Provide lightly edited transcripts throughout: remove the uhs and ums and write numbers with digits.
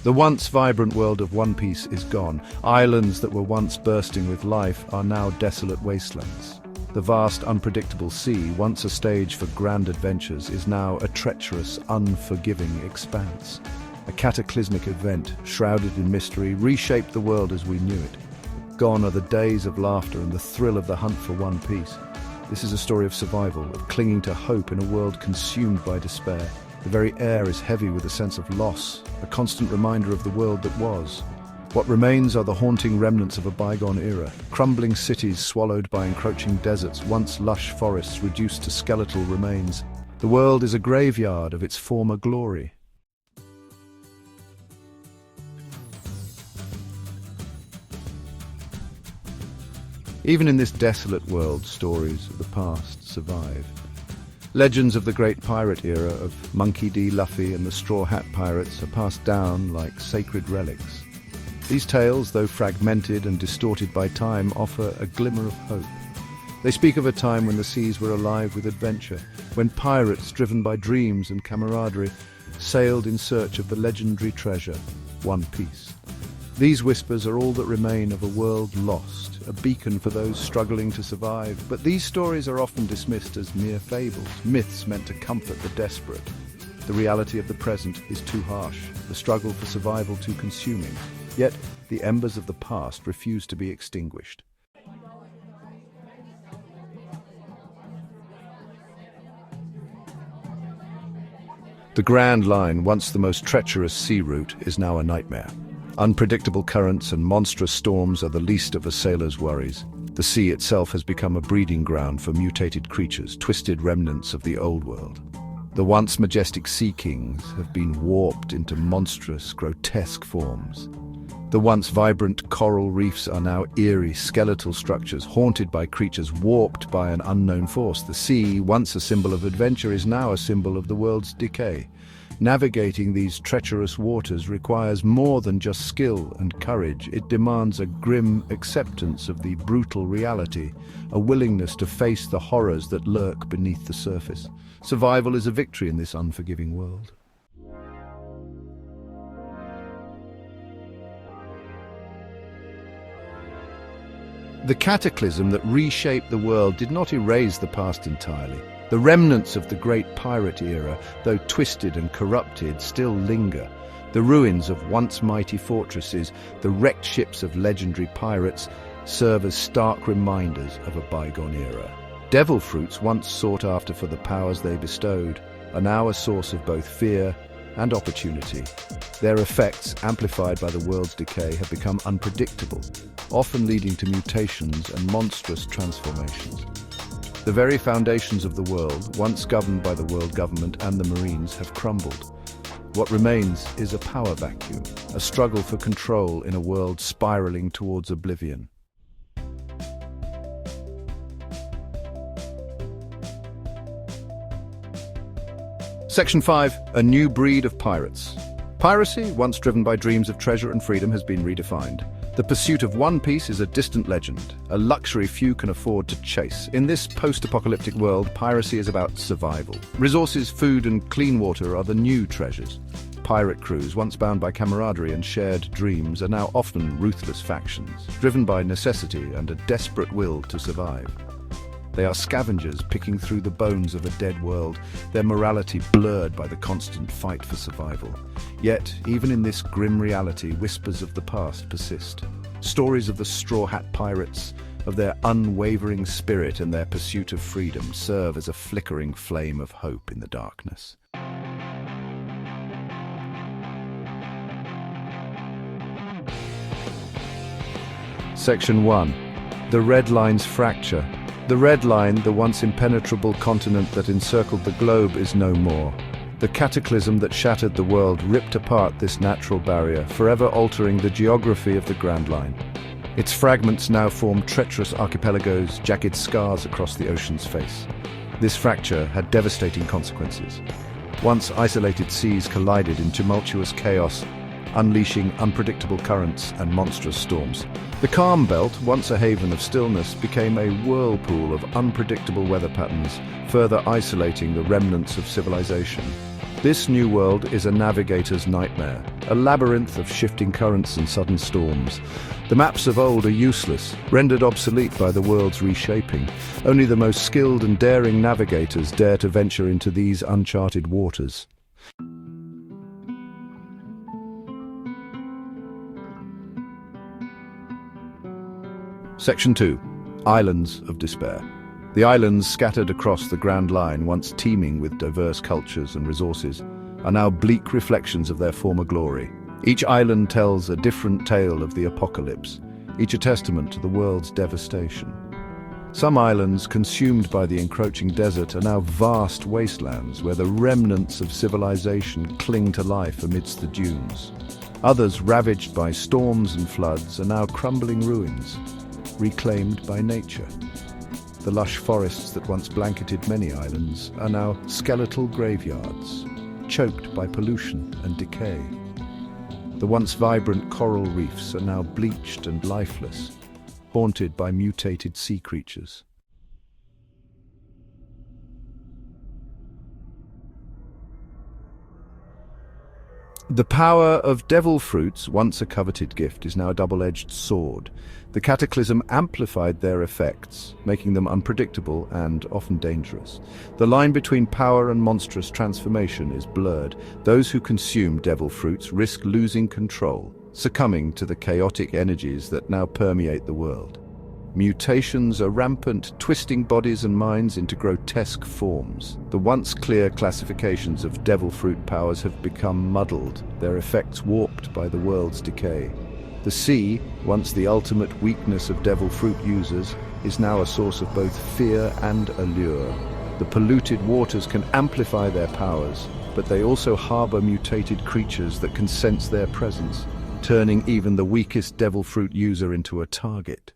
The once vibrant world of One Piece is gone. Islands that were once bursting with life are now desolate wastelands. The vast, unpredictable sea, once a stage for grand adventures, is now a treacherous, unforgiving expanse. A cataclysmic event, shrouded in mystery, reshaped the world as we knew it. Gone are the days of laughter and the thrill of the hunt for One Piece. This is a story of survival, of clinging to hope in a world consumed by despair. The very air is heavy with a sense of loss, a constant reminder of the world that was. What remains are the haunting remnants of a bygone era, crumbling cities swallowed by encroaching deserts, once lush forests reduced to skeletal remains. The world is a graveyard of its former glory. Even in this desolate world, stories of the past survive. Legends of the great pirate era of Monkey D. Luffy and the Straw Hat Pirates are passed down like sacred relics. These tales, though fragmented and distorted by time, offer a glimmer of hope. They speak of a time when the seas were alive with adventure, when pirates, driven by dreams and camaraderie, sailed in search of the legendary treasure, One Piece. These whispers are all that remain of a world lost, a beacon for those struggling to survive. But these stories are often dismissed as mere fables, myths meant to comfort the desperate. The reality of the present is too harsh, the struggle for survival too consuming. Yet, the embers of the past refuse to be extinguished. The Grand Line, once the most treacherous sea route, is now a nightmare. Unpredictable currents and monstrous storms are the least of a sailor's worries. The sea itself has become a breeding ground for mutated creatures, twisted remnants of the old world. The once majestic sea kings have been warped into monstrous, grotesque forms. The once vibrant coral reefs are now eerie, skeletal structures haunted by creatures warped by an unknown force. The sea, once a symbol of adventure, is now a symbol of the world's decay. Navigating these treacherous waters requires more than just skill and courage. It demands a grim acceptance of the brutal reality, a willingness to face the horrors that lurk beneath the surface. Survival is a victory in this unforgiving world. The cataclysm that reshaped the world did not erase the past entirely. The remnants of the great pirate era, though twisted and corrupted, still linger. The ruins of once mighty fortresses, the wrecked ships of legendary pirates, serve as stark reminders of a bygone era. Devil fruits, once sought after for the powers they bestowed, are now a source of both fear and opportunity. Their effects, amplified by the world's decay, have become unpredictable, often leading to mutations and monstrous transformations. The very foundations of the world, once governed by the world government and the Marines, have crumbled. What remains is a power vacuum, a struggle for control in a world spiraling towards oblivion. Section 5. A new breed of pirates. Piracy, once driven by dreams of treasure and freedom, has been redefined. The pursuit of One Piece is a distant legend, a luxury few can afford to chase. In this post-apocalyptic world, piracy is about survival. Resources, food, and clean water are the new treasures. Pirate crews, once bound by camaraderie and shared dreams, are now often ruthless factions, driven by necessity and a desperate will to survive. They are scavengers picking through the bones of a dead world, their morality blurred by the constant fight for survival. Yet, even in this grim reality, whispers of the past persist. Stories of the Straw Hat Pirates, of their unwavering spirit and their pursuit of freedom, serve as a flickering flame of hope in the darkness. Section 1. The Red Line's fracture. The Red Line, the once impenetrable continent that encircled the globe, is no more. The cataclysm that shattered the world ripped apart this natural barrier, forever altering the geography of the Grand Line. Its fragments now form treacherous archipelagos, jagged scars across the ocean's face. This fracture had devastating consequences. Once isolated seas collided in tumultuous chaos, unleashing unpredictable currents and monstrous storms. The calm belt, once a haven of stillness, became a whirlpool of unpredictable weather patterns, further isolating the remnants of civilization. This new world is a navigator's nightmare, a labyrinth of shifting currents and sudden storms. The maps of old are useless, rendered obsolete by the world's reshaping. Only the most skilled and daring navigators dare to venture into these uncharted waters. Section 2. Islands of Despair. The islands scattered across the Grand Line, once teeming with diverse cultures and resources, are now bleak reflections of their former glory. Each island tells a different tale of the apocalypse, each a testament to the world's devastation. Some islands, consumed by the encroaching desert, are now vast wastelands where the remnants of civilization cling to life amidst the dunes. Others, ravaged by storms and floods, are now crumbling ruins, reclaimed by nature. The lush forests that once blanketed many islands are now skeletal graveyards, choked by pollution and decay. The once vibrant coral reefs are now bleached and lifeless, haunted by mutated sea creatures. The power of devil fruits, once a coveted gift, is now a double-edged sword. The cataclysm amplified their effects, making them unpredictable and often dangerous. The line between power and monstrous transformation is blurred. Those who consume devil fruits risk losing control, succumbing to the chaotic energies that now permeate the world. Mutations are rampant, twisting bodies and minds into grotesque forms. The once clear classifications of devil fruit powers have become muddled, their effects warped by the world's decay. The sea, once the ultimate weakness of devil fruit users, is now a source of both fear and allure. The polluted waters can amplify their powers, but they also harbor mutated creatures that can sense their presence, turning even the weakest devil fruit user into a target.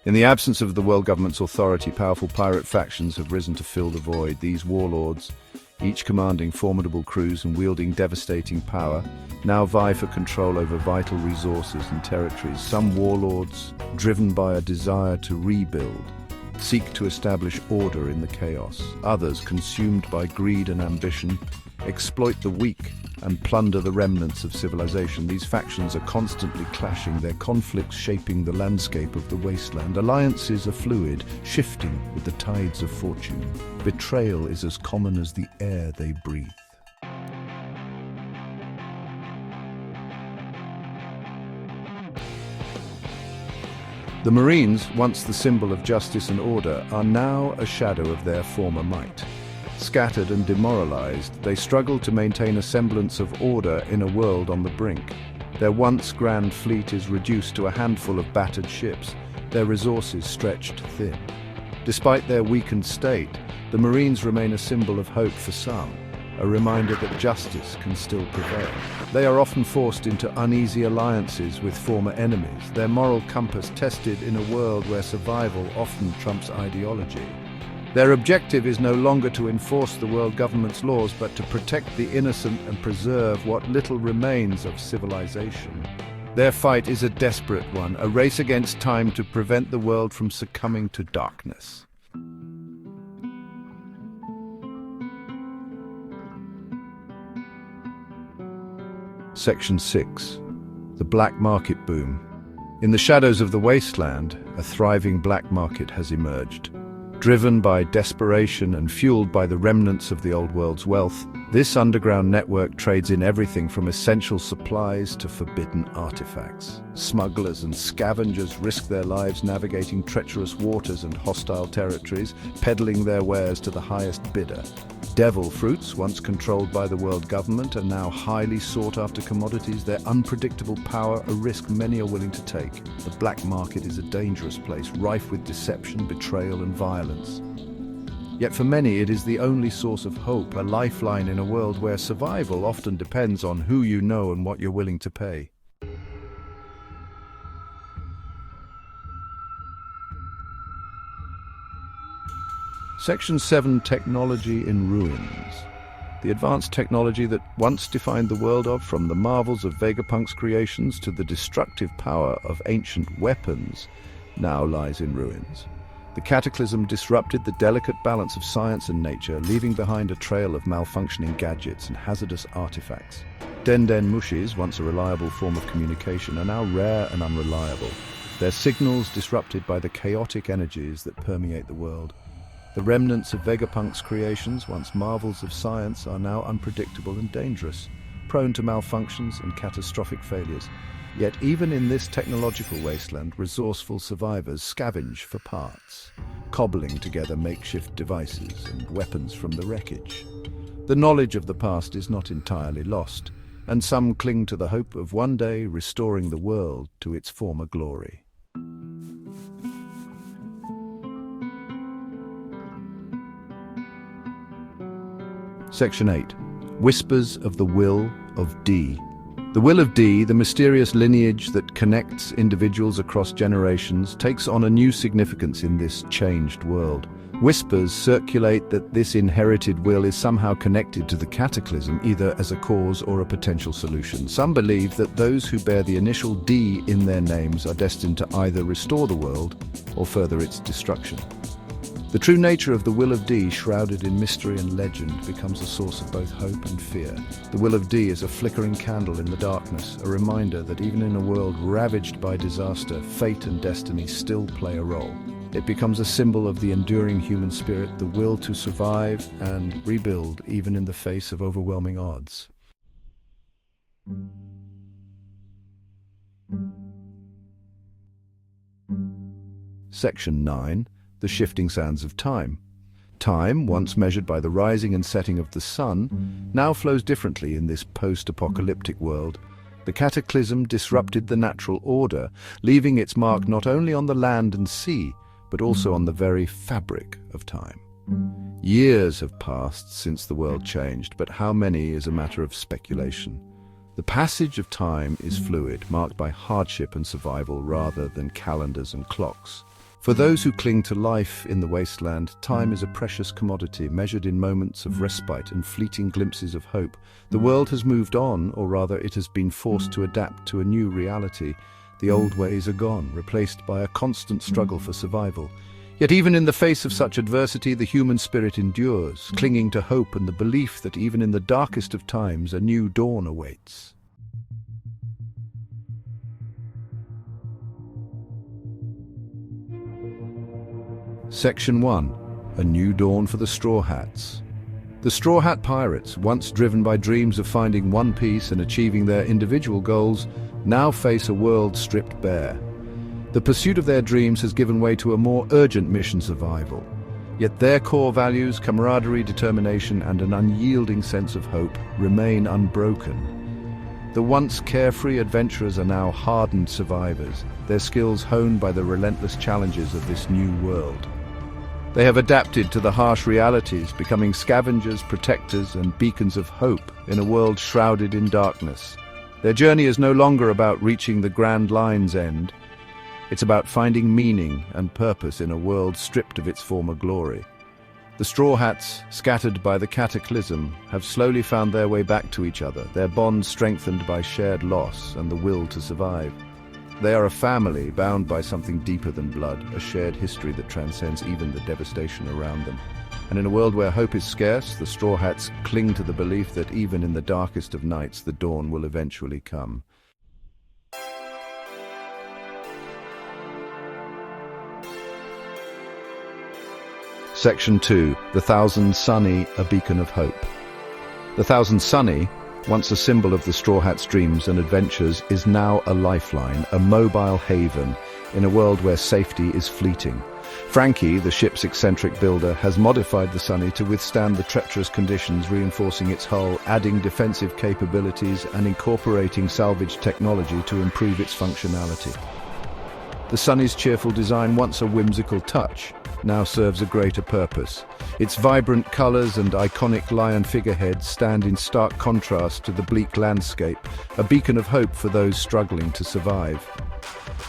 In the absence of the world government's authority, powerful pirate factions have risen to fill the void. These warlords, each commanding formidable crews and wielding devastating power, now vie for control over vital resources and territories. Some warlords, driven by a desire to rebuild, seek to establish order in the chaos. Others, consumed by greed and ambition, exploit the weak and plunder the remnants of civilization. These factions are constantly clashing, their conflicts shaping the landscape of the wasteland. Alliances are fluid, shifting with the tides of fortune. Betrayal is as common as the air they breathe. The Marines, once the symbol of justice and order, are now a shadow of their former might. Scattered and demoralized, they struggle to maintain a semblance of order in a world on the brink. Their once grand fleet is reduced to a handful of battered ships, their resources stretched thin. Despite their weakened state, the Marines remain a symbol of hope for some, a reminder that justice can still prevail. They are often forced into uneasy alliances with former enemies, their moral compass tested in a world where survival often trumps ideology. Their objective is no longer to enforce the world government's laws, but to protect the innocent and preserve what little remains of civilization. Their fight is a desperate one, a race against time to prevent the world from succumbing to darkness. Section 6. The Black Market Boom. In the shadows of the wasteland, a thriving black market has emerged. Driven by desperation and fueled by the remnants of the old world's wealth, this underground network trades in everything from essential supplies to forbidden artifacts. Smugglers and scavengers risk their lives navigating treacherous waters and hostile territories, peddling their wares to the highest bidder. Devil fruits, once controlled by the world government, are now highly sought-after commodities, their unpredictable power a risk many are willing to take. The black market is a dangerous place, rife with deception, betrayal and violence. Yet for many it is the only source of hope, a lifeline in a world where survival often depends on who you know and what you're willing to pay. Section 7, Technology in Ruins. The advanced technology that once defined the world from the marvels of Vegapunk's creations to the destructive power of ancient weapons, now lies in ruins. The cataclysm disrupted the delicate balance of science and nature, leaving behind a trail of malfunctioning gadgets and hazardous artifacts. Den Mushis, once a reliable form of communication, are now rare and unreliable, their signals disrupted by the chaotic energies that permeate the world. The remnants of Vegapunk's creations, once marvels of science, are now unpredictable and dangerous, prone to malfunctions and catastrophic failures. Yet even in this technological wasteland, resourceful survivors scavenge for parts, cobbling together makeshift devices and weapons from the wreckage. The knowledge of the past is not entirely lost, and some cling to the hope of one day restoring the world to its former glory. Section 8. Whispers of the Will of D. The Will of D, the mysterious lineage that connects individuals across generations, takes on a new significance in this changed world. Whispers circulate that this inherited will is somehow connected to the cataclysm, either as a cause or a potential solution. Some believe that those who bear the initial D in their names are destined to either restore the world or further its destruction. The true nature of the Will of D, shrouded in mystery and legend, becomes a source of both hope and fear. The Will of D is a flickering candle in the darkness, a reminder that even in a world ravaged by disaster, fate and destiny still play a role. It becomes a symbol of the enduring human spirit, the will to survive and rebuild even in the face of overwhelming odds. Section 9. The shifting sands of time. Time, once measured by the rising and setting of the sun, now flows differently in this post-apocalyptic world. The cataclysm disrupted the natural order, leaving its mark not only on the land and sea, but also on the very fabric of time. Years have passed since the world changed, but how many is a matter of speculation. The passage of time is fluid, marked by hardship and survival rather than calendars and clocks. For those who cling to life in the wasteland, time is a precious commodity, measured in moments of respite and fleeting glimpses of hope. The world has moved on, or rather it has been forced to adapt to a new reality. The old ways are gone, replaced by a constant struggle for survival. Yet even in the face of such adversity, the human spirit endures, clinging to hope and the belief that even in the darkest of times, a new dawn awaits. Section 1. A new dawn for the Straw Hats. The Straw Hat Pirates, once driven by dreams of finding One Piece and achieving their individual goals, now face a world stripped bare. The pursuit of their dreams has given way to a more urgent mission: survival. Yet their core values, camaraderie, determination, and an unyielding sense of hope remain unbroken. The once carefree adventurers are now hardened survivors, their skills honed by the relentless challenges of this new world. They have adapted to the harsh realities, becoming scavengers, protectors, and beacons of hope in a world shrouded in darkness. Their journey is no longer about reaching the Grand Line's end. It's about finding meaning and purpose in a world stripped of its former glory. The Straw Hats, scattered by the cataclysm, have slowly found their way back to each other, their bonds strengthened by shared loss and the will to survive. They are a family bound by something deeper than blood, a shared history that transcends even the devastation around them. And in a world where hope is scarce, the Straw Hats cling to the belief that even in the darkest of nights, the dawn will eventually come. Section 2. The Thousand Sunny, a beacon of hope. The Thousand Sunny, once a symbol of the Straw Hats' dreams and adventures, is now a lifeline, a mobile haven, in a world where safety is fleeting. Frankie, the ship's eccentric builder, has modified the Sunny to withstand the treacherous conditions, reinforcing its hull, adding defensive capabilities, and incorporating salvage technology to improve its functionality. The Sunny's cheerful design, once a whimsical touch, now serves a greater purpose. Its vibrant colors and iconic lion figurehead stand in stark contrast to the bleak landscape, a beacon of hope for those struggling to survive.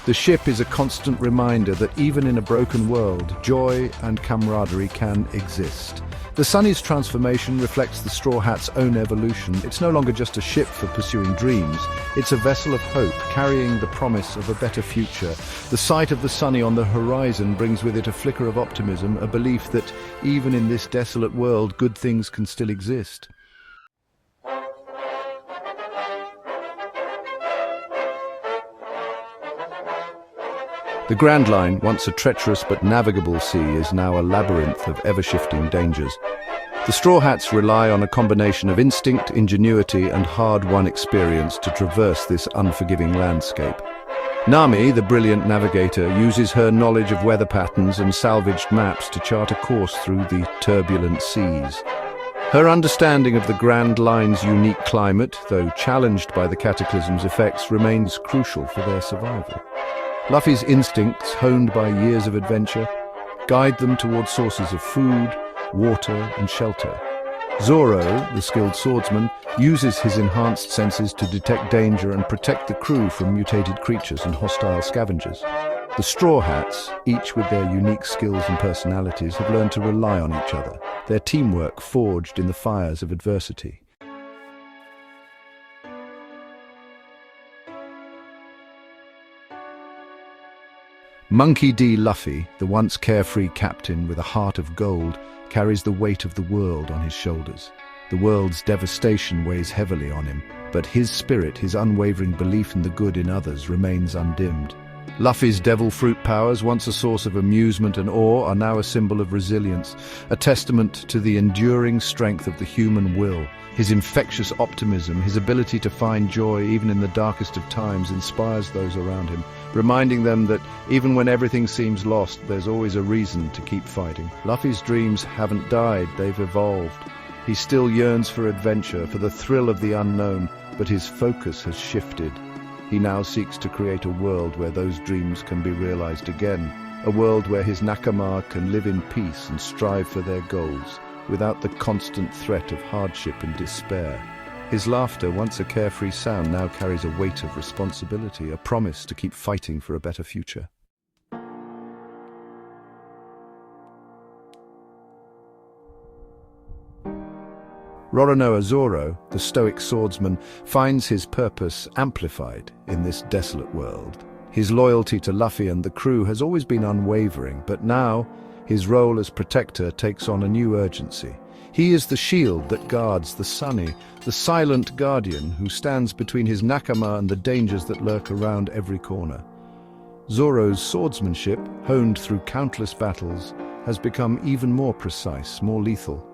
The ship is a constant reminder that even in a broken world, joy and camaraderie can exist. The Sunny's transformation reflects the Straw Hat's own evolution. It's no longer just a ship for pursuing dreams. It's a vessel of hope, carrying the promise of a better future. The sight of the Sunny on the horizon brings with it a flicker of optimism, a belief that even in this desolate world, good things can still exist. The Grand Line, once a treacherous but navigable sea, is now a labyrinth of ever-shifting dangers. The Straw Hats rely on a combination of instinct, ingenuity, and hard-won experience to traverse this unforgiving landscape. Nami, the brilliant navigator, uses her knowledge of weather patterns and salvaged maps to chart a course through the turbulent seas. Her understanding of the Grand Line's unique climate, though challenged by the cataclysm's effects, remains crucial for their survival. Luffy's instincts, honed by years of adventure, guide them towards sources of food, water, and shelter. Zoro, the skilled swordsman, uses his enhanced senses to detect danger and protect the crew from mutated creatures and hostile scavengers. The Straw Hats, each with their unique skills and personalities, have learned to rely on each other, their teamwork forged in the fires of adversity. Monkey D. Luffy, the once carefree captain with a heart of gold, carries the weight of the world on his shoulders. The world's devastation weighs heavily on him, but his spirit, his unwavering belief in the good in others, remains undimmed. Luffy's devil fruit powers, once a source of amusement and awe, are now a symbol of resilience, a testament to the enduring strength of the human will. His infectious optimism, his ability to find joy even in the darkest of times, inspires those around him, reminding them that even when everything seems lost, there's always a reason to keep fighting. Luffy's dreams haven't died, they've evolved. He still yearns for adventure, for the thrill of the unknown, but his focus has shifted. He now seeks to create a world where those dreams can be realized again, a world where his nakama can live in peace and strive for their goals, without the constant threat of hardship and despair. His laughter, once a carefree sound, now carries a weight of responsibility, a promise to keep fighting for a better future. Roronoa Zoro, the stoic swordsman, finds his purpose amplified in this desolate world. His loyalty to Luffy and the crew has always been unwavering, but now his role as protector takes on a new urgency. He is the shield that guards the Sunny, the silent guardian who stands between his nakama and the dangers that lurk around every corner. Zoro's swordsmanship, honed through countless battles, has become even more precise, more lethal.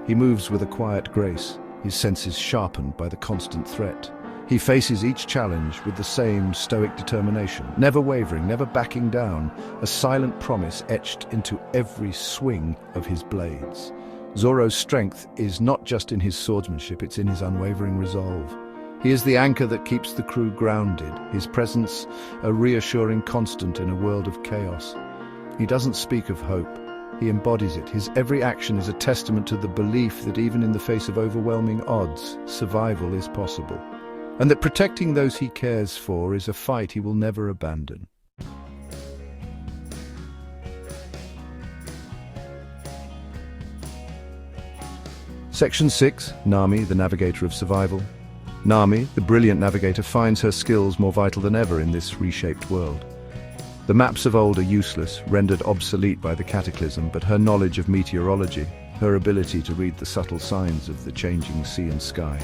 He moves with a quiet grace, his senses sharpened by the constant threat. He faces each challenge with the same stoic determination, never wavering, never backing down, a silent promise etched into every swing of his blades. Zoro's strength is not just in his swordsmanship, it's in his unwavering resolve. He is the anchor that keeps the crew grounded, his presence a reassuring constant in a world of chaos. He doesn't speak of hope, he embodies it. His every action is a testament to the belief that even in the face of overwhelming odds, survival is possible, and that protecting those he cares for is a fight he will never abandon. Section 6, Nami, the navigator of survival. Nami, the brilliant navigator, finds her skills more vital than ever in this reshaped world. The maps of old are useless, rendered obsolete by the cataclysm, but her knowledge of meteorology, her ability to read the subtle signs of the changing sea and sky,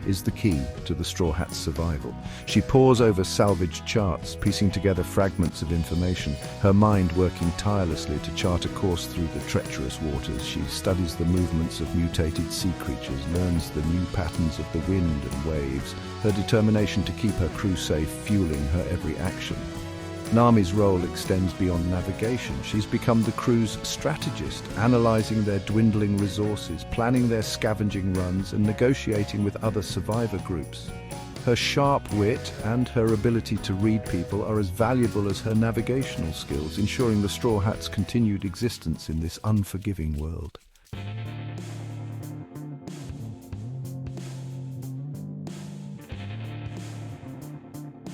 is the key to the Straw Hat's survival. She pores over salvaged charts, piecing together fragments of information, her mind working tirelessly to chart a course through the treacherous waters. She studies the movements of mutated sea creatures, learns the new patterns of the wind and waves, her determination to keep her crew safe fueling her every action. Nami's role extends beyond navigation. She's become the crew's strategist, analyzing their dwindling resources, planning their scavenging runs, and negotiating with other survivor groups. Her sharp wit and her ability to read people are as valuable as her navigational skills, ensuring the Straw Hat's continued existence in this unforgiving world.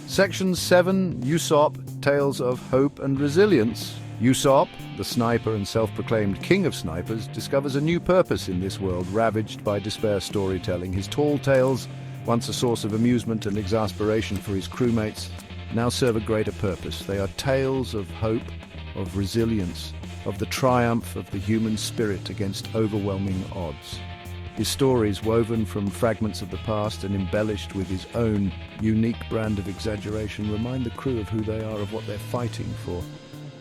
Section 7, Usopp, Tales of Hope and Resilience. Usopp, the sniper and self-proclaimed king of snipers, discovers a new purpose in this world ravaged by despair storytelling. His tall tales, once a source of amusement and exasperation for his crewmates, now serve a greater purpose. They are tales of hope, of resilience, of the triumph of the human spirit against overwhelming odds. His stories, woven from fragments of the past and embellished with his own unique brand of exaggeration, remind the crew of who they are, of what they're fighting for.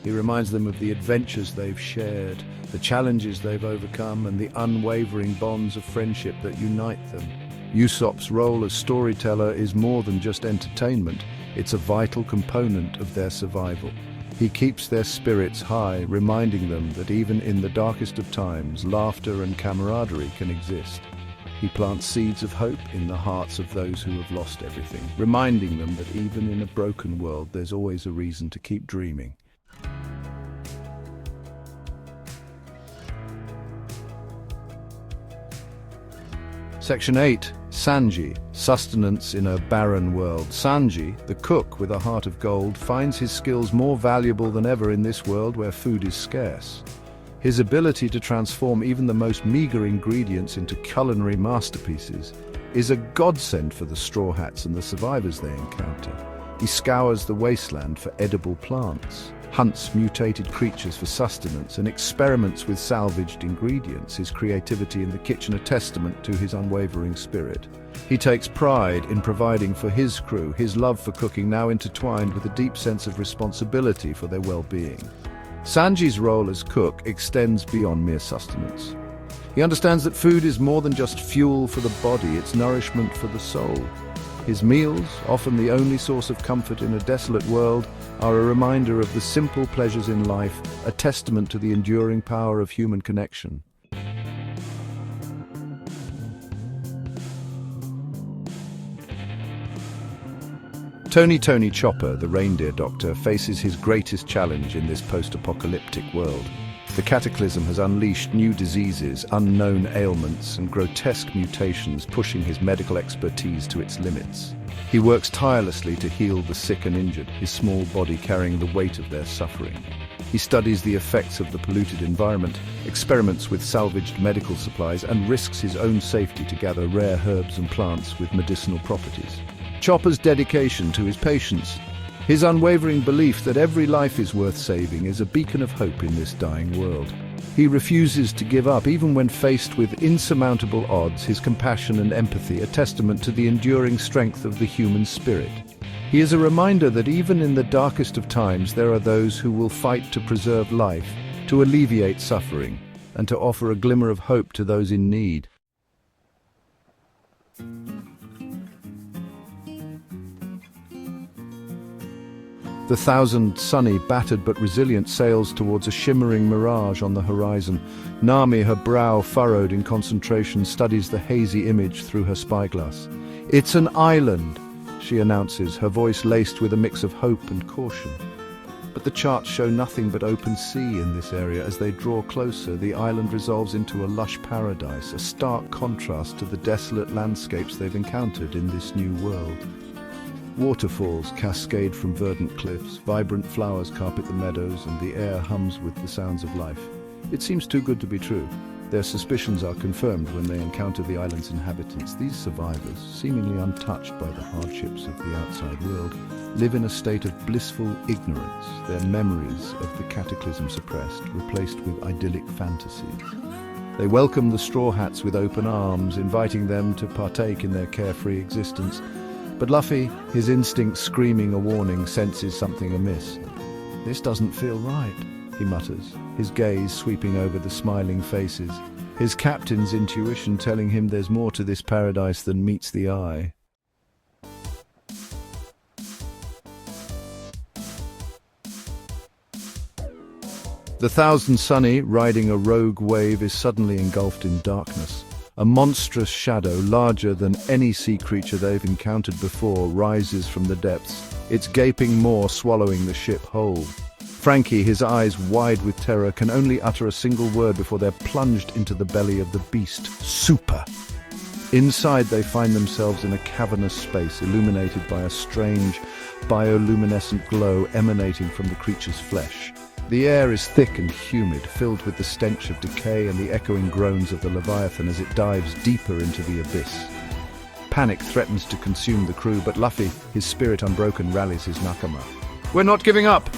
He reminds them of the adventures they've shared, the challenges they've overcome, and the unwavering bonds of friendship that unite them. Usopp's role as storyteller is more than just entertainment, it's a vital component of their survival. He keeps their spirits high, reminding them that even in the darkest of times, laughter and camaraderie can exist. He plants seeds of hope in the hearts of those who have lost everything, reminding them that even in a broken world, there's always a reason to keep dreaming. Section 8, Sanji, Sustenance in a Barren World. Sanji, the cook with a heart of gold, finds his skills more valuable than ever in this world where food is scarce. His ability to transform even the most meager ingredients into culinary masterpieces is a godsend for the Straw Hats and the survivors they encounter. He scours the wasteland for edible plants, hunts mutated creatures for sustenance, and experiments with salvaged ingredients, his creativity in the kitchen a testament to his unwavering spirit. He takes pride in providing for his crew, his love for cooking now intertwined with a deep sense of responsibility for their well-being. Sanji's role as cook extends beyond mere sustenance. He understands that food is more than just fuel for the body, it's nourishment for the soul. His meals, often the only source of comfort in a desolate world, are a reminder of the simple pleasures in life, a testament to the enduring power of human connection. Tony Chopper, the reindeer doctor, faces his greatest challenge in this post-apocalyptic world. The cataclysm has unleashed new diseases, unknown ailments, and grotesque mutations, pushing his medical expertise to its limits. He works tirelessly to heal the sick and injured, his small body carrying the weight of their suffering. He studies the effects of the polluted environment, experiments with salvaged medical supplies, and risks his own safety to gather rare herbs and plants with medicinal properties. Chopper's dedication to his patients, his unwavering belief that every life is worth saving, is a beacon of hope in this dying world. He refuses to give up even when faced with insurmountable odds, his compassion and empathy a testament to the enduring strength of the human spirit. He is a reminder that even in the darkest of times there are those who will fight to preserve life, to alleviate suffering, and to offer a glimmer of hope to those in need. The Thousand Sunny, battered but resilient, sails towards a shimmering mirage on the horizon. Nami, her brow furrowed in concentration, studies the hazy image through her spyglass. "It's an island," she announces, her voice laced with a mix of hope and caution. But the charts show nothing but open sea in this area. As they draw closer, the island resolves into a lush paradise, a stark contrast to the desolate landscapes they've encountered in this new world. Waterfalls cascade from verdant cliffs, vibrant flowers carpet the meadows, and the air hums with the sounds of life. It seems too good to be true. Their suspicions are confirmed when they encounter the island's inhabitants. These survivors, seemingly untouched by the hardships of the outside world, live in a state of blissful ignorance, their memories of the cataclysm suppressed, replaced with idyllic fantasies. They welcome the Straw Hats with open arms, inviting them to partake in their carefree existence. But Luffy, his instincts screaming a warning, senses something amiss. "This doesn't feel right," he mutters, his gaze sweeping over the smiling faces, his captain's intuition telling him there's more to this paradise than meets the eye. The Thousand Sunny, riding a rogue wave, is suddenly engulfed in darkness. A monstrous shadow, larger than any sea creature they've encountered before, rises from the depths, its gaping maw swallowing the ship whole. Frankie, his eyes wide with terror, can only utter a single word before they're plunged into the belly of the beast. Super! Inside they find themselves in a cavernous space illuminated by a strange, bioluminescent glow emanating from the creature's flesh. The air is thick and humid, filled with the stench of decay and the echoing groans of the Leviathan as it dives deeper into the abyss. Panic threatens to consume the crew, but Luffy, his spirit unbroken, rallies his nakama. "We're not giving up!"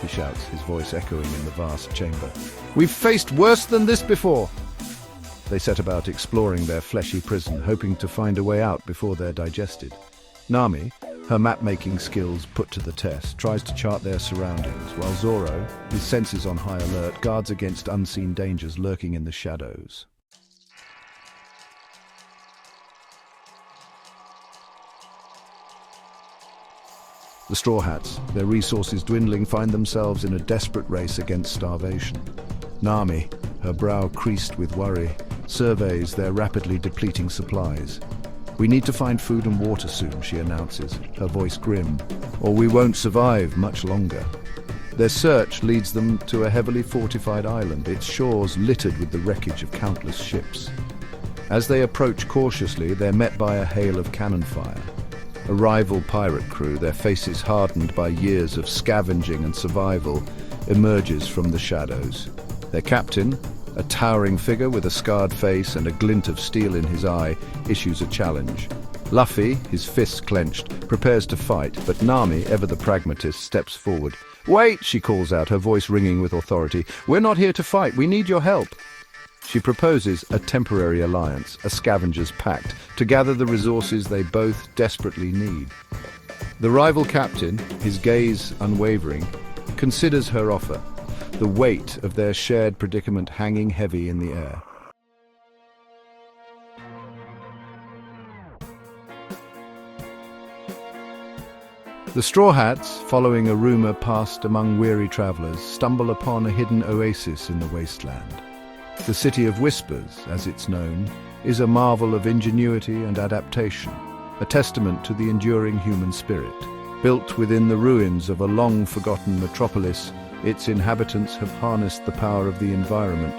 he shouts, his voice echoing in the vast chamber. "We've faced worse than this before!" They set about exploring their fleshy prison, hoping to find a way out before they're digested. Nami, her map-making skills put to the test, tries to chart their surroundings, while Zoro, his senses on high alert, guards against unseen dangers lurking in the shadows. The Straw Hats, their resources dwindling, find themselves in a desperate race against starvation. Nami, her brow creased with worry, surveys their rapidly depleting supplies. "We need to find food and water soon," she announces, her voice grim, "or we won't survive much longer." Their search leads them to a heavily fortified island, its shores littered with the wreckage of countless ships. As they approach cautiously, they're met by a hail of cannon fire. A rival pirate crew, their faces hardened by years of scavenging and survival, emerges from the shadows. Their captain, a towering figure with a scarred face and a glint of steel in his eye, issues a challenge. Luffy, his fists clenched, prepares to fight, but Nami, ever the pragmatist, steps forward. "Wait!" she calls out, her voice ringing with authority. "We're not here to fight, we need your help." She proposes a temporary alliance, a scavenger's pact, to gather the resources they both desperately need. The rival captain, his gaze unwavering, considers her offer, the weight of their shared predicament hanging heavy in the air. The Straw Hats, following a rumor passed among weary travelers, stumble upon a hidden oasis in the wasteland. The City of Whispers, as it's known, is a marvel of ingenuity and adaptation, a testament to the enduring human spirit. Built within the ruins of a long-forgotten metropolis, its inhabitants have harnessed the power of the environment,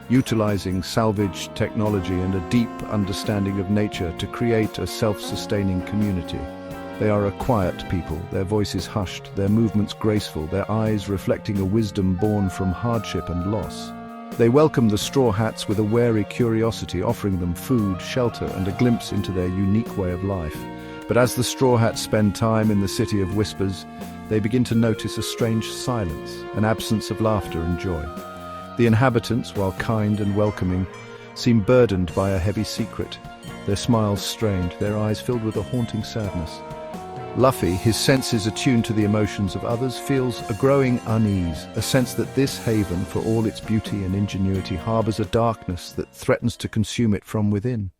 utilizing salvaged technology and a deep understanding of nature to create a self-sustaining community. They are a quiet people, their voices hushed, their movements graceful, their eyes reflecting a wisdom born from hardship and loss. They welcome the Straw Hats with a wary curiosity, offering them food, shelter, and a glimpse into their unique way of life. But as the Straw Hats spend time in the City of Whispers, they begin to notice a strange silence, an absence of laughter and joy. The inhabitants, while kind and welcoming, seem burdened by a heavy secret, their smiles strained, their eyes filled with a haunting sadness. Luffy, his senses attuned to the emotions of others, feels a growing unease, a sense that this haven, for all its beauty and ingenuity, harbors a darkness that threatens to consume it from within.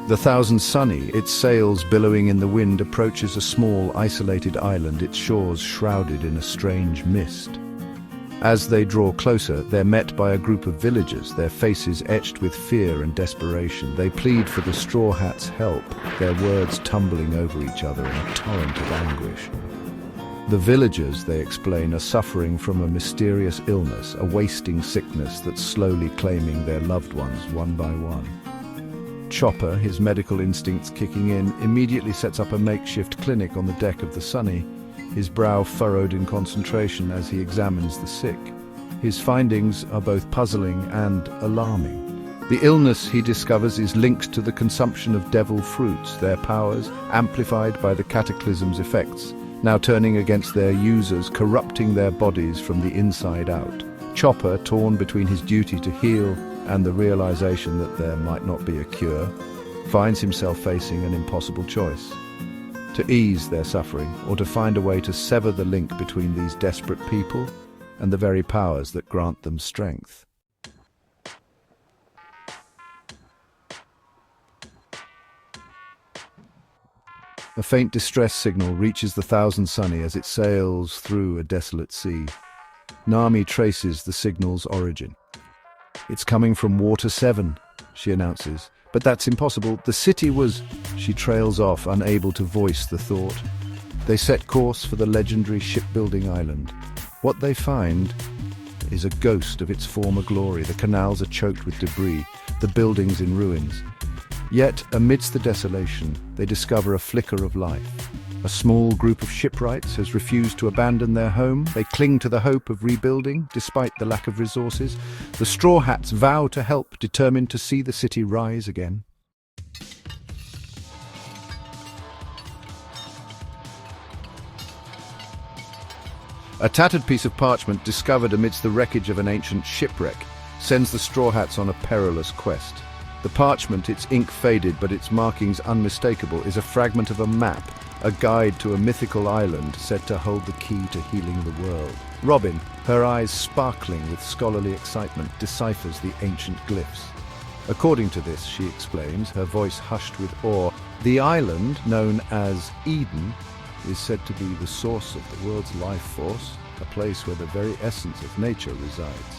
The Thousand Sunny, its sails billowing in the wind, approaches a small, isolated island, its shores shrouded in a strange mist. As they draw closer, they're met by a group of villagers, their faces etched with fear and desperation. They plead for the Straw Hats' help, their words tumbling over each other in a torrent of anguish. The villagers, they explain, are suffering from a mysterious illness, a wasting sickness that's slowly claiming their loved ones one by one. Chopper, his medical instincts kicking in, immediately sets up a makeshift clinic on the deck of the Sunny, his brow furrowed in concentration as he examines the sick. His findings are both puzzling and alarming. The illness, he discovers, is linked to the consumption of devil fruits, their powers, amplified by the cataclysm's effects, now turning against their users, corrupting their bodies from the inside out. Chopper, torn between his duty to heal and the realization that there might not be a cure, finds himself facing an impossible choice: to ease their suffering, or to find a way to sever the link between these desperate people and the very powers that grant them strength. A faint distress signal reaches the Thousand Sunny as it sails through a desolate sea. Nami traces the signal's origin. "It's coming from Water 7, she announces. "But that's impossible. The city was—" She trails off, unable to voice the thought. They set course for the legendary shipbuilding island. What they find is a ghost of its former glory. The canals are choked with debris, the buildings in ruins. Yet, amidst the desolation, they discover a flicker of life. A small group of shipwrights has refused to abandon their home. They cling to the hope of rebuilding, despite the lack of resources. The Straw Hats vow to help, determined to see the city rise again. A tattered piece of parchment discovered amidst the wreckage of an ancient shipwreck sends the Straw Hats on a perilous quest. The parchment, its ink faded but its markings unmistakable, is a fragment of a map, a guide to a mythical island said to hold the key to healing the world. Robin, her eyes sparkling with scholarly excitement, deciphers the ancient glyphs. According to this, she explains, her voice hushed with awe, the island, known as Eden, is said to be the source of the world's life force, a place where the very essence of nature resides.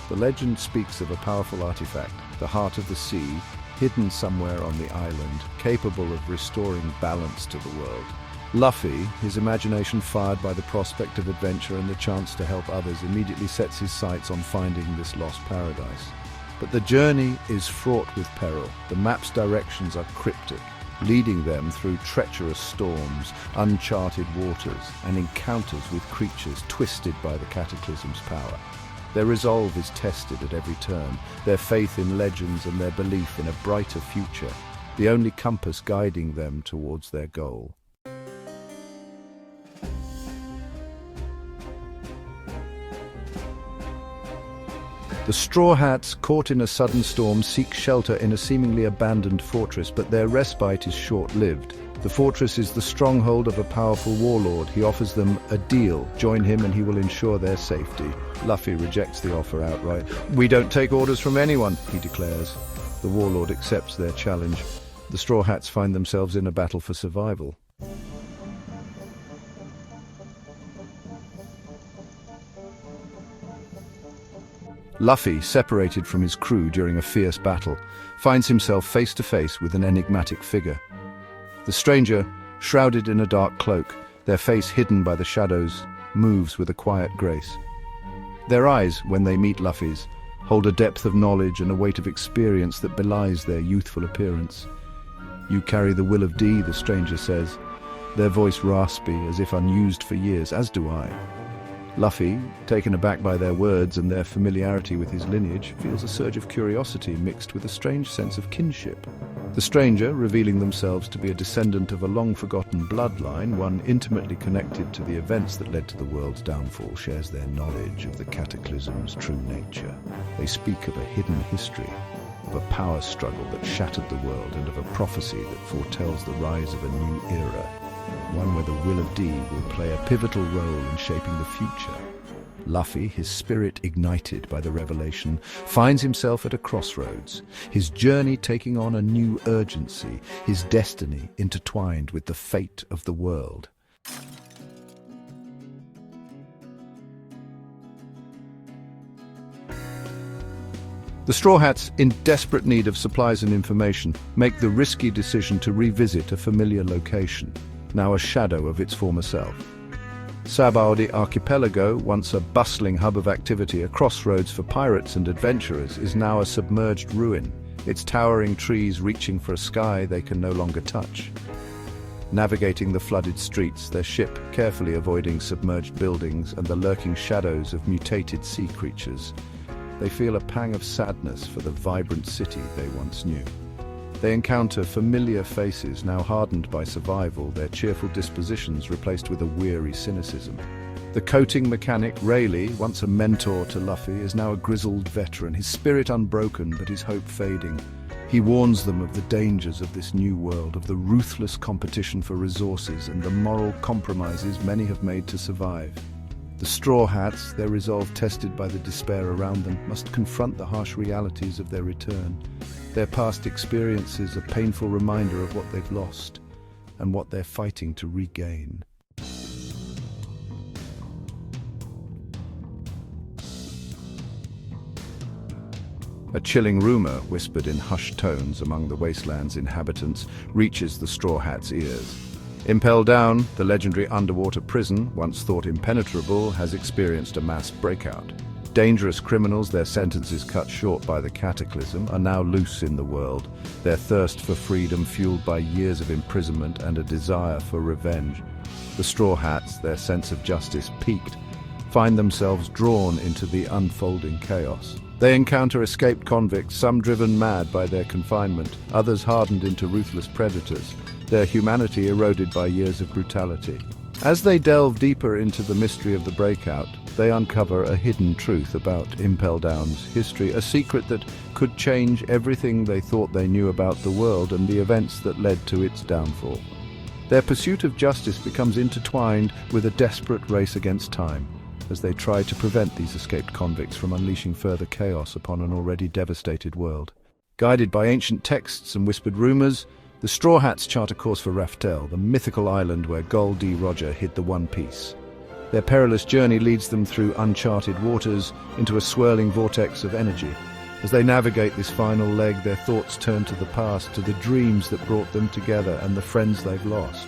The legend speaks of a powerful artifact, the heart of the sea, hidden somewhere on the island, capable of restoring balance to the world. Luffy, his imagination fired by the prospect of adventure and the chance to help others, immediately sets his sights on finding this lost paradise. But the journey is fraught with peril. The map's directions are cryptic, leading them through treacherous storms, uncharted waters, and encounters with creatures twisted by the cataclysm's power. Their resolve is tested at every turn, their faith in legends and their belief in a brighter future, the only compass guiding them towards their goal. The Straw Hats, caught in a sudden storm, seek shelter in a seemingly abandoned fortress, but their respite is short-lived. The fortress is the stronghold of a powerful warlord. He offers them a deal. Join him and he will ensure their safety. Luffy rejects the offer outright. "We don't take orders from anyone," he declares. The warlord accepts their challenge. The Straw Hats find themselves in a battle for survival. Luffy, separated from his crew during a fierce battle, finds himself face to face with an enigmatic figure. The stranger, shrouded in a dark cloak, their face hidden by the shadows, moves with a quiet grace. Their eyes, when they meet Luffy's, hold a depth of knowledge and a weight of experience that belies their youthful appearance. "You carry the will of D," the stranger says, their voice raspy as if unused for years, "as do I." Luffy, taken aback by their words and their familiarity with his lineage, feels a surge of curiosity mixed with a strange sense of kinship. The stranger, revealing themselves to be a descendant of a long-forgotten bloodline, one intimately connected to the events that led to the world's downfall, shares their knowledge of the cataclysm's true nature. They speak of a hidden history, of a power struggle that shattered the world, and of a prophecy that foretells the rise of a new era, one where the will of D will play a pivotal role in shaping the future. Luffy, his spirit ignited by the revelation, finds himself at a crossroads, his journey taking on a new urgency, his destiny intertwined with the fate of the world. The Straw Hats, in desperate need of supplies and information, make the risky decision to revisit a familiar location, now a shadow of its former self. Sabaody Archipelago, once a bustling hub of activity, a crossroads for pirates and adventurers, is now a submerged ruin, its towering trees reaching for a sky they can no longer touch. Navigating the flooded streets, their ship carefully avoiding submerged buildings and the lurking shadows of mutated sea creatures, they feel a pang of sadness for the vibrant city they once knew. They encounter familiar faces now hardened by survival, their cheerful dispositions replaced with a weary cynicism. The coating mechanic, Rayleigh, once a mentor to Luffy, is now a grizzled veteran, his spirit unbroken but his hope fading. He warns them of the dangers of this new world, of the ruthless competition for resources and the moral compromises many have made to survive. The Straw Hats, their resolve tested by the despair around them, must confront the harsh realities of their return. Their past experiences a painful reminder of what they've lost, and what they're fighting to regain. A chilling rumor, whispered in hushed tones among the wasteland's inhabitants, reaches the Straw Hat's ears. Impelled down, the legendary underwater prison, once thought impenetrable, has experienced a mass breakout. Dangerous criminals, their sentences cut short by the cataclysm, are now loose in the world, their thirst for freedom fueled by years of imprisonment and a desire for revenge. The Straw Hats, their sense of justice piqued, find themselves drawn into the unfolding chaos. They encounter escaped convicts, some driven mad by their confinement, others hardened into ruthless predators, their humanity eroded by years of brutality. As they delve deeper into the mystery of the breakout, they uncover a hidden truth about Impel Down's history, a secret that could change everything they thought they knew about the world and the events that led to its downfall. Their pursuit of justice becomes intertwined with a desperate race against time, as they try to prevent these escaped convicts from unleashing further chaos upon an already devastated world. Guided by ancient texts and whispered rumors, the Straw Hats chart a course for Raftel, the mythical island where Gol D. Roger hid the One Piece. Their perilous journey leads them through uncharted waters into a swirling vortex of energy. As they navigate this final leg, their thoughts turn to the past, to the dreams that brought them together and the friends they've lost.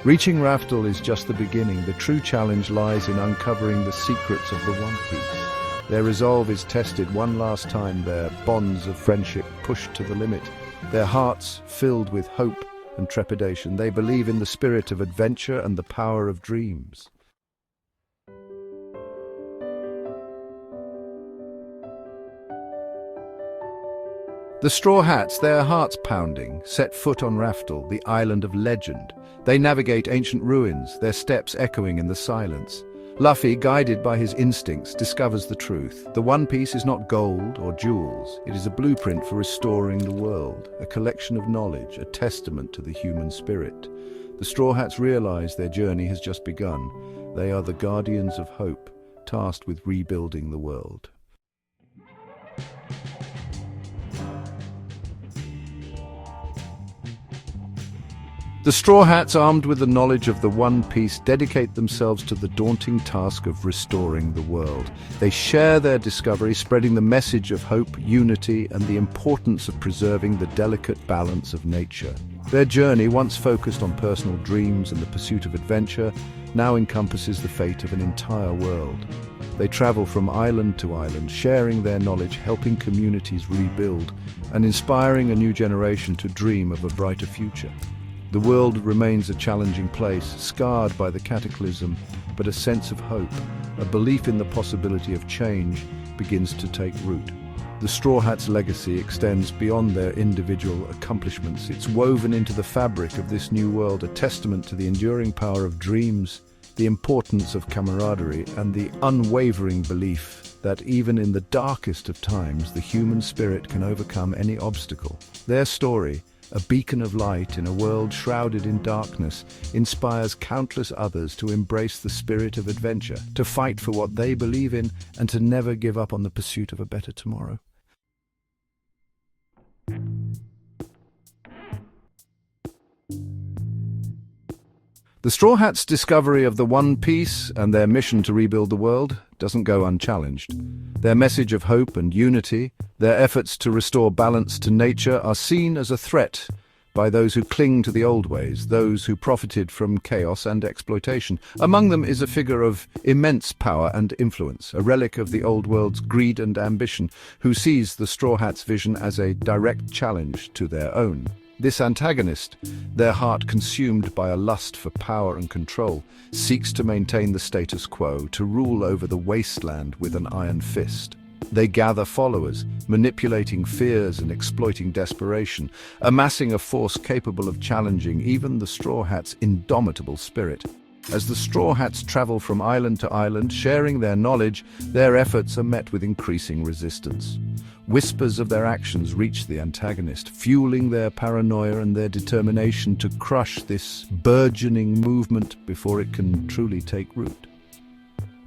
Reaching Raftel is just the beginning. The true challenge lies in uncovering the secrets of the One Piece. Their resolve is tested one last time, their bonds of friendship pushed to the limit, their hearts filled with hope and trepidation. They believe in the spirit of adventure and the power of dreams. The Straw Hats, their hearts pounding, set foot on Raftel, the island of legend. They navigate ancient ruins, their steps echoing in the silence. Luffy, guided by his instincts, discovers the truth. The One Piece is not gold or jewels. It is a blueprint for restoring the world, a collection of knowledge, a testament to the human spirit. The Straw Hats realize their journey has just begun. They are the guardians of hope, tasked with rebuilding the world. The Straw Hats, armed with the knowledge of the One Piece, dedicate themselves to the daunting task of restoring the world. They share their discovery, spreading the message of hope, unity, and the importance of preserving the delicate balance of nature. Their journey, once focused on personal dreams and the pursuit of adventure, now encompasses the fate of an entire world. They travel from island to island, sharing their knowledge, helping communities rebuild, and inspiring a new generation to dream of a brighter future. The world remains a challenging place, scarred by the cataclysm, but a sense of hope, a belief in the possibility of change, begins to take root. The Straw Hats' legacy extends beyond their individual accomplishments. It's woven into the fabric of this new world, a testament to the enduring power of dreams, the importance of camaraderie, and the unwavering belief that even in the darkest of times, the human spirit can overcome any obstacle. Their story, a beacon of light in a world shrouded in darkness, inspires countless others to embrace the spirit of adventure, to fight for what they believe in, and to never give up on the pursuit of a better tomorrow. The Straw Hats' discovery of the One Piece and their mission to rebuild the world doesn't go unchallenged. Their message of hope and unity, their efforts to restore balance to nature, are seen as a threat by those who cling to the old ways, those who profited from chaos and exploitation. Among them is a figure of immense power and influence, a relic of the old world's greed and ambition, who sees the Straw Hats' vision as a direct challenge to their own. This antagonist, their heart consumed by a lust for power and control, seeks to maintain the status quo, to rule over the wasteland with an iron fist. They gather followers, manipulating fears and exploiting desperation, amassing a force capable of challenging even the Straw Hats' indomitable spirit. As the Straw Hats travel from island to island, sharing their knowledge, their efforts are met with increasing resistance. Whispers of their actions reach the antagonist, fueling their paranoia and their determination to crush this burgeoning movement before it can truly take root.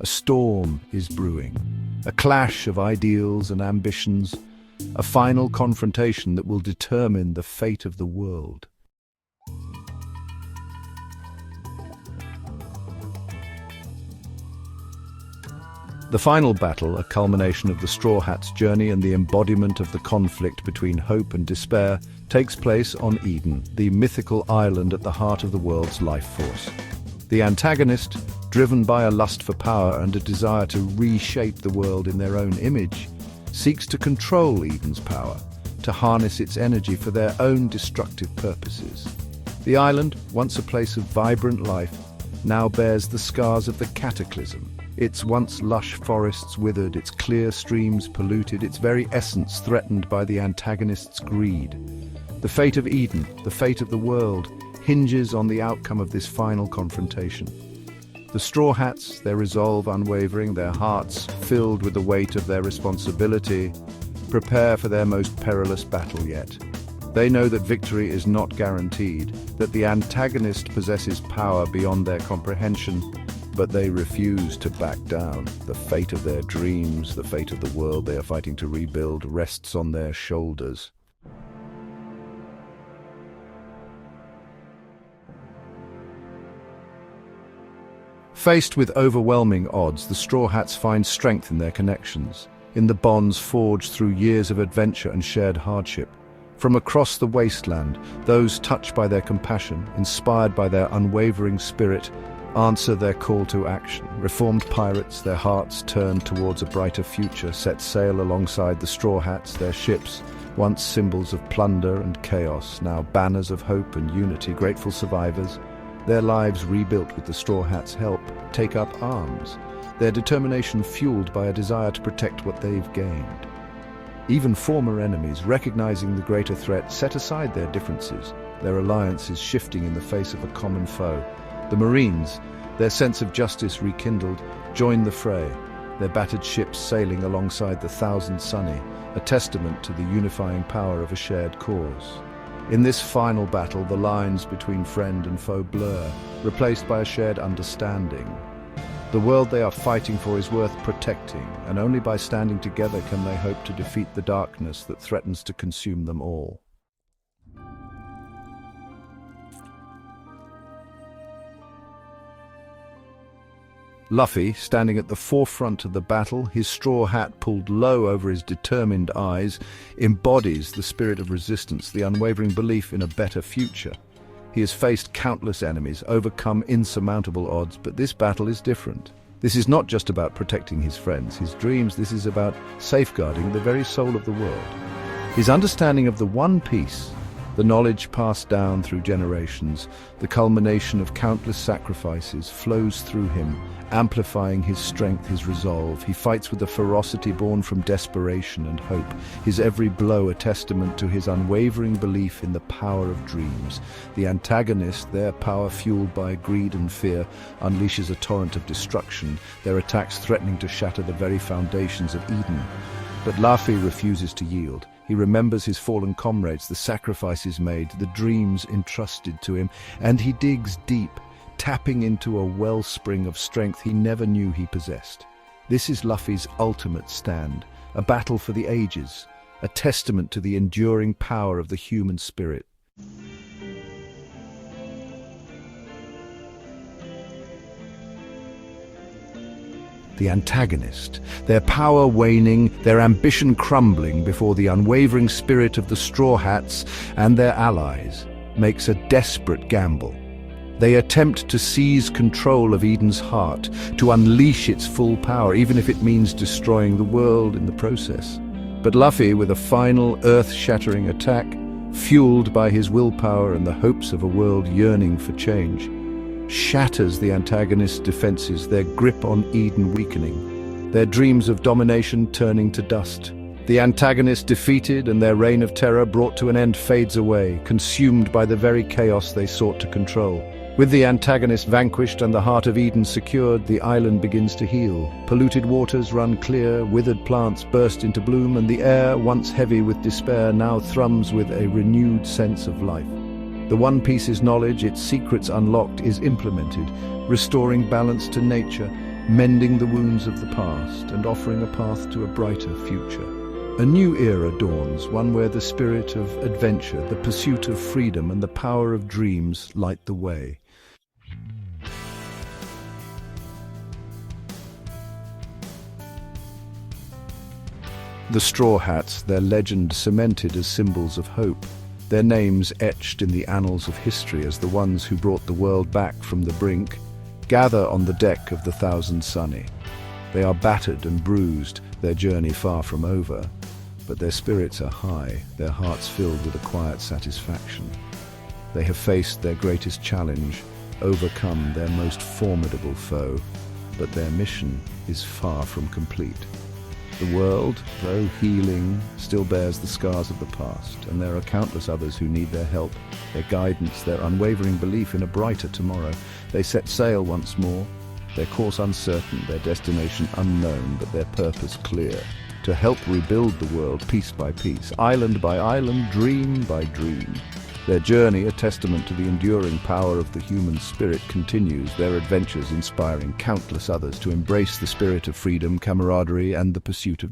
A storm is brewing, a clash of ideals and ambitions, a final confrontation that will determine the fate of the world. The final battle, a culmination of the Straw Hats' journey and the embodiment of the conflict between hope and despair, takes place on Eden, the mythical island at the heart of the world's life force. The antagonist, driven by a lust for power and a desire to reshape the world in their own image, seeks to control Eden's power, to harness its energy for their own destructive purposes. The island, once a place of vibrant life, now bears the scars of the cataclysm. Its once lush forests withered, its clear streams polluted, its very essence threatened by the antagonist's greed. The fate of Eden, the fate of the world, hinges on the outcome of this final confrontation. The Straw Hats, their resolve unwavering, their hearts filled with the weight of their responsibility, prepare for their most perilous battle yet. They know that victory is not guaranteed, that the antagonist possesses power beyond their comprehension, but they refuse to back down. The fate of their dreams, the fate of the world they are fighting to rebuild, rests on their shoulders. Faced with overwhelming odds, the Straw Hats find strength in their connections, in the bonds forged through years of adventure and shared hardship. From across the wasteland, those touched by their compassion, inspired by their unwavering spirit, answer their call to action. Reformed pirates, their hearts turned towards a brighter future, set sail alongside the Straw Hats, their ships, once symbols of plunder and chaos, now banners of hope and unity, grateful survivors. Their lives rebuilt with the Straw Hats' help, take up arms, their determination fueled by a desire to protect what they've gained. Even former enemies, recognizing the greater threat, set aside their differences, their alliances shifting in the face of a common foe. The Marines, their sense of justice rekindled, joined the fray, their battered ships sailing alongside the Thousand Sunny, a testament to the unifying power of a shared cause. In this final battle, the lines between friend and foe blur, replaced by a shared understanding. The world they are fighting for is worth protecting, and only by standing together can they hope to defeat the darkness that threatens to consume them all. Luffy, standing at the forefront of the battle, his straw hat pulled low over his determined eyes, embodies the spirit of resistance, the unwavering belief in a better future. He has faced countless enemies, overcome insurmountable odds, but this battle is different. This is not just about protecting his friends, his dreams, this is about safeguarding the very soul of the world. His understanding of the One Piece, the knowledge passed down through generations, the culmination of countless sacrifices, flows through him, amplifying his strength, his resolve. He fights with a ferocity born from desperation and hope, his every blow a testament to his unwavering belief in the power of dreams. The antagonist, their power fueled by greed and fear, unleashes a torrent of destruction, their attacks threatening to shatter the very foundations of Eden. But Luffy refuses to yield. He remembers his fallen comrades, the sacrifices made, the dreams entrusted to him, and he digs deep, tapping into a wellspring of strength he never knew he possessed. This is Luffy's ultimate stand, a battle for the ages, a testament to the enduring power of the human spirit. The antagonist, their power waning, their ambition crumbling before the unwavering spirit of the Straw Hats and their allies, makes a desperate gamble. They attempt to seize control of Eden's heart, to unleash its full power, even if it means destroying the world in the process. But Luffy, with a final earth-shattering attack, fueled by his willpower and the hopes of a world yearning for change, shatters the antagonist's defenses, their grip on Eden weakening, their dreams of domination turning to dust. The antagonist defeated and their reign of terror brought to an end fades away, consumed by the very chaos they sought to control. With the antagonist vanquished and the heart of Eden secured, the island begins to heal. Polluted waters run clear, withered plants burst into bloom, and the air, once heavy with despair, now thrums with a renewed sense of life. The One Piece's knowledge, its secrets unlocked, is implemented, restoring balance to nature, mending the wounds of the past, and offering a path to a brighter future. A new era dawns, one where the spirit of adventure, the pursuit of freedom, and the power of dreams light the way. The Straw Hats, their legend cemented as symbols of hope, their names etched in the annals of history as the ones who brought the world back from the brink, gather on the deck of the Thousand Sunny. They are battered and bruised, their journey far from over, but their spirits are high, their hearts filled with a quiet satisfaction. They have faced their greatest challenge, overcome their most formidable foe, but their mission is far from complete. The world, though healing, still bears the scars of the past, and there are countless others who need their help, their guidance, their unwavering belief in a brighter tomorrow. They set sail once more, their course uncertain, their destination unknown, but their purpose clear, to help rebuild the world piece by piece, island by island, dream by dream. Their journey, a testament to the enduring power of the human spirit, continues, their adventures inspiring countless others to embrace the spirit of freedom, camaraderie, and the pursuit of